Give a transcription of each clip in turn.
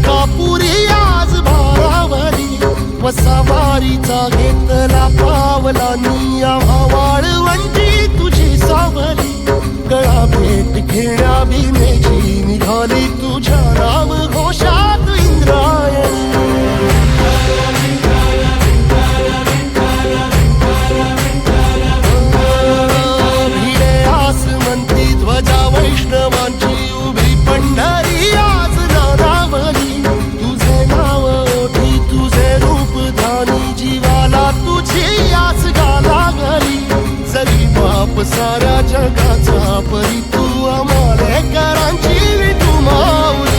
तुळजापुरी आज भारावरी वसावारीचा घेतला पावला निया वाळवंटी तुझी सावली गळा भेट घेण्या भीमेची निघाली तुझ्या राम घोषात इंद्रायणी भिडे आसमंती ध्वजा वैष्णवांची उभी पंढरी आज नारावली तुझे नाव ओठी तुझे रूप धानी जीवाला तुझी आस गाला गली जरी बाप साऱ्या जगाचा परी तू आमालेकरांची विठू माऊली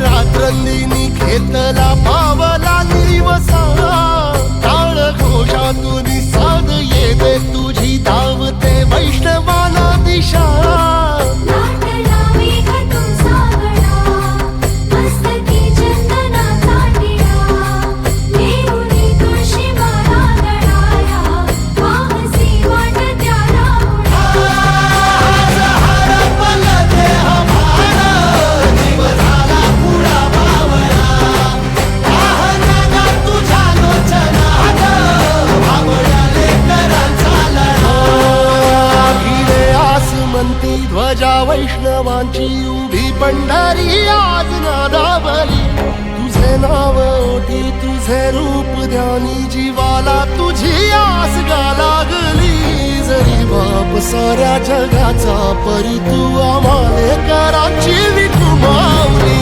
रात्रंदिनी घेतला पावला निवसा काळ घोषातून साध येते तुझी धावते वैष्णवाला दिशा ध्वजा वैष्णवांची उभी पंढरी आज नादावली तुझे नाव ओठी तुझे रूप ध्यानी जीवाला तुझी आस गा लागली जरी बाप साऱ्या जगाचा परी तू आमालेकरांची विठू माऊली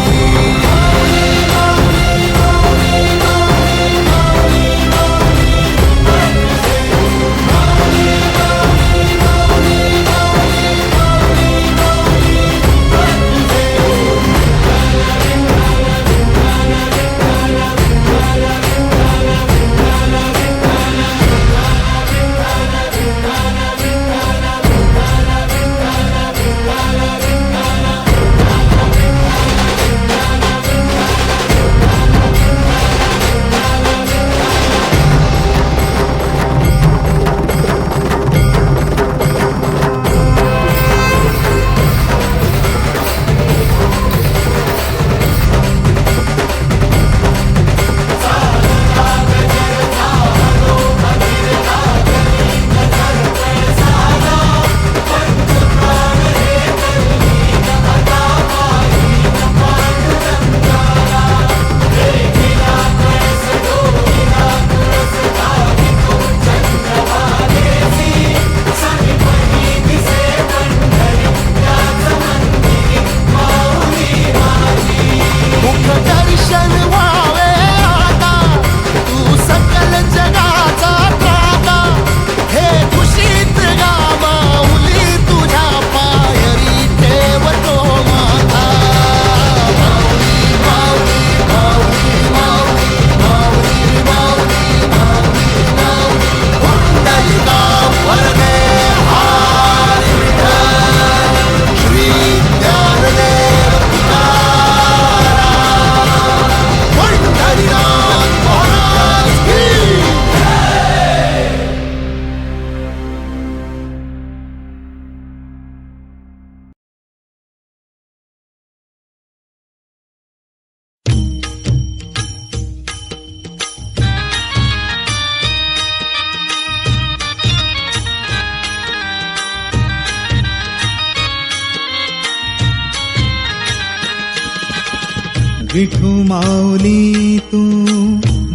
विठू माऊली तू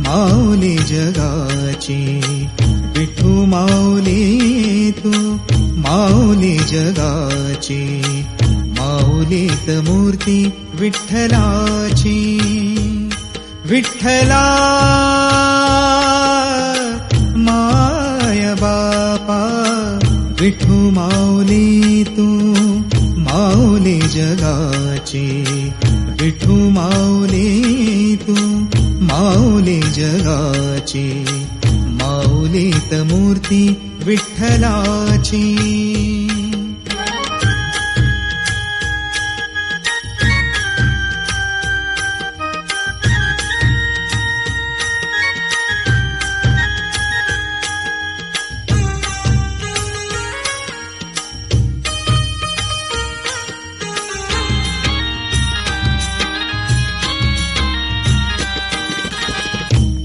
माऊली जगाची विठू माऊली तू माऊली जगाची माऊलीत मूर्ती विठ्ठलाची विठ्ठला माय बापा विठू माऊली तू माऊली जगाची, विठू माऊली तू माऊली जगाची, माऊलीत मूर्ती विठ्ठलाची.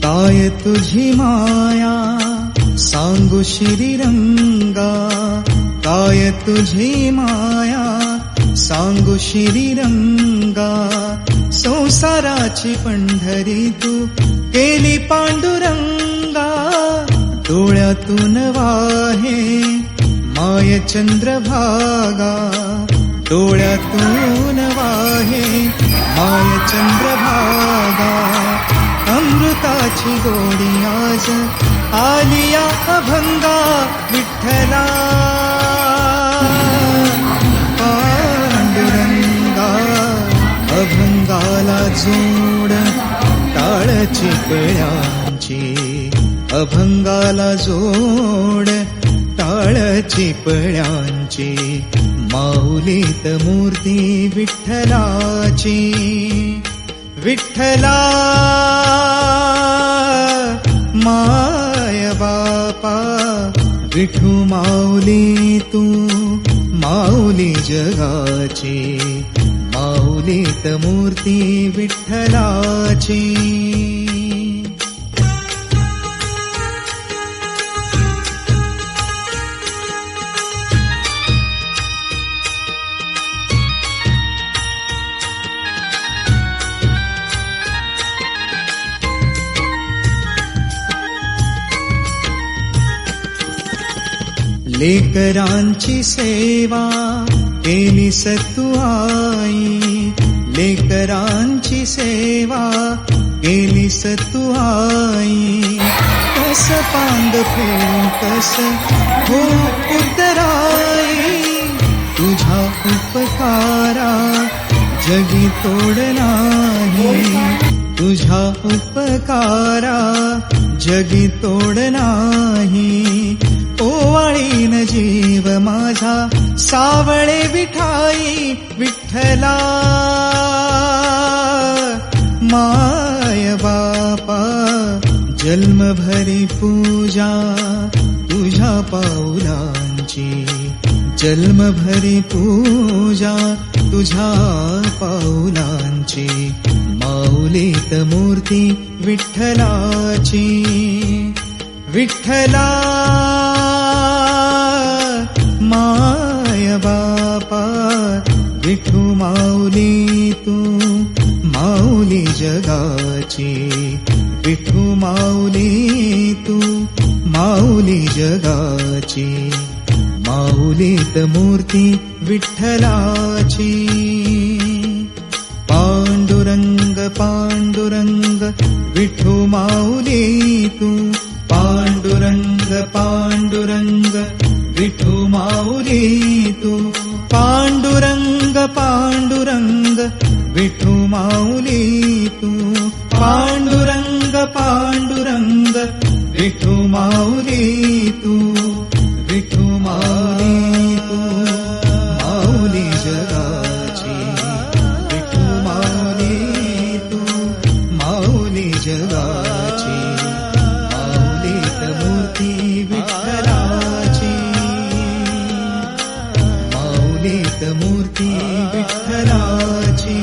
काय तुझी माया सांगू श्रीरंगा, काय तुझी माया सांगू श्रीरंगा, संसाराची पंढरी तू केली पांडुरंगा. डोळ्यातून वाहे माय चंद्रभागा, डोळ्यातून वाहे माय चंद्रभागा. अमृताची गोडी आज आलिया अभंगा विठ्ठला पांडुरंगा. अभंगाला जोड टाळची कळ्यांची, अभंगाला जोड टाळची पळ्यांची, माऊलीत मूर्ती विठ्ठलाची. विठ्ठला माय बापा, विठू माऊली तू माऊली जगाची, माऊलीत मूर्ती विठ्ठलाची. लेकरांची सेवा केली सतू आई, लेकरांची सेवा केली सतू आई. कस पांग फेडून कस हो उतराई, तुझा उपकारा जगी तोड नाही, तुझा उपकारा जगी तोड नाही. ओवाळीन जीव माझा सावळे विठाई विठ्ठला माय बापा. जन्मभरी पूजा तुझ्या पाऊलांची, जन्मभरी पूजा तुझ्या पाऊलांची, माऊलीत मूर्ती विठ्ठलाची. विठ्ठला माय बापा, विठू माऊली तू माऊली जगाची, विठू माऊली तू माऊली जगाची, माऊलीत मूर्ती विठ्ठलाची. पांडुरंग पांडुरंग विठू माऊली तू, पांडुरंग पांडुरंग विठू माऊली तू, पांडुरंग पांडुरंग विठू माऊली तू, पांडुरंग पांडुरंग विठू माऊली तू. विठू माऊली तू माऊली जगाची, विठू माऊली तू माऊली जगाची, माऊलीत मूर्ती विठ्ठलाची, माऊलीत मूर्ती विठ्ठलाची.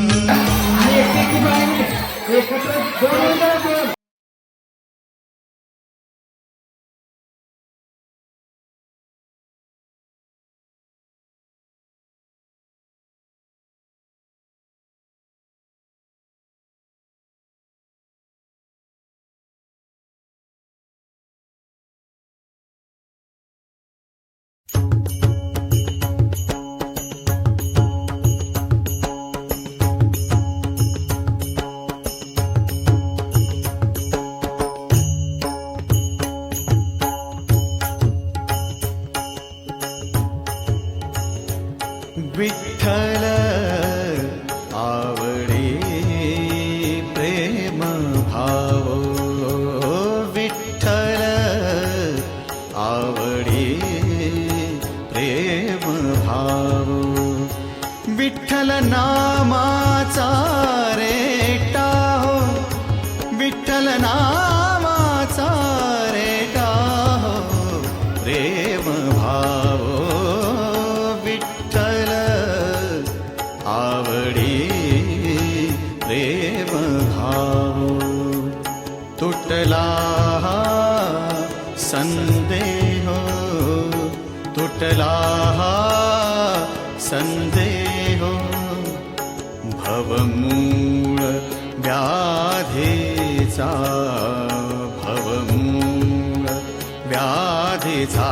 विठ्ठल आवडी प्रेम भाव विठ्ठल आवडी प्रेम भाव विठ्ठल नामाचा रेटा हो विठ्ठल नामाचा रेटा हो प्रेम भाव विठ्ठल आवडी प्रेम भाव तुटला संदेह तुटला संदेह भवमूळ व्याधीचा भवमूळ व्याधीचा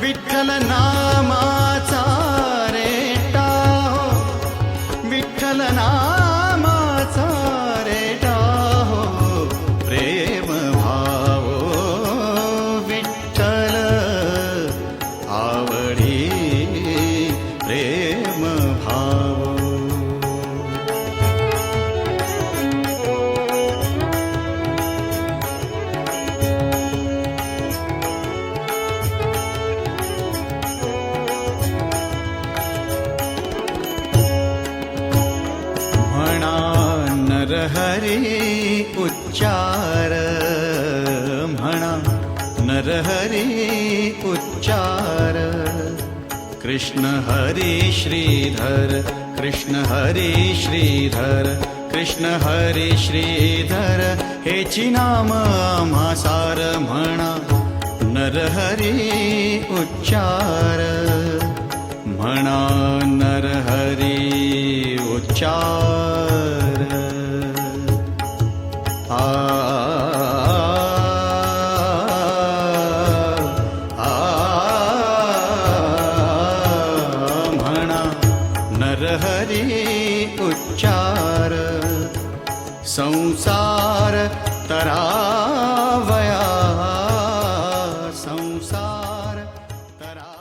विठ्ठल नामाचा रेटा हो विठ्ठल नामाचा रेटा हो प्रेम भाव विठ्ठल आवडी प्रेम भाव म्हणा नरहरी उच्चार म्हणा नरहरी उच्चार कृष्ण हरी श्रीधर कृष्ण हरी श्रीधर कृष्ण हरी श्रीधर हेची नाम आम्हा सार म्हणा नरहरी उच्चार म्हणा नरहरी उच्चार आ म्हणा नरहरी उच्चार संसार तरावया संसार तरा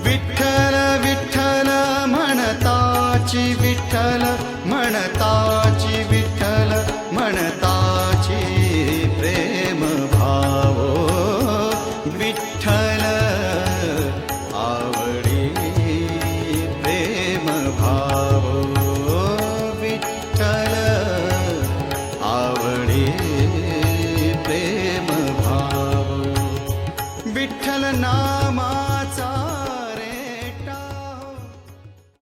विठ्ठल विठ्ठल म्हणताची विठ्ठल म्हणताची विठ्ठल म्हणता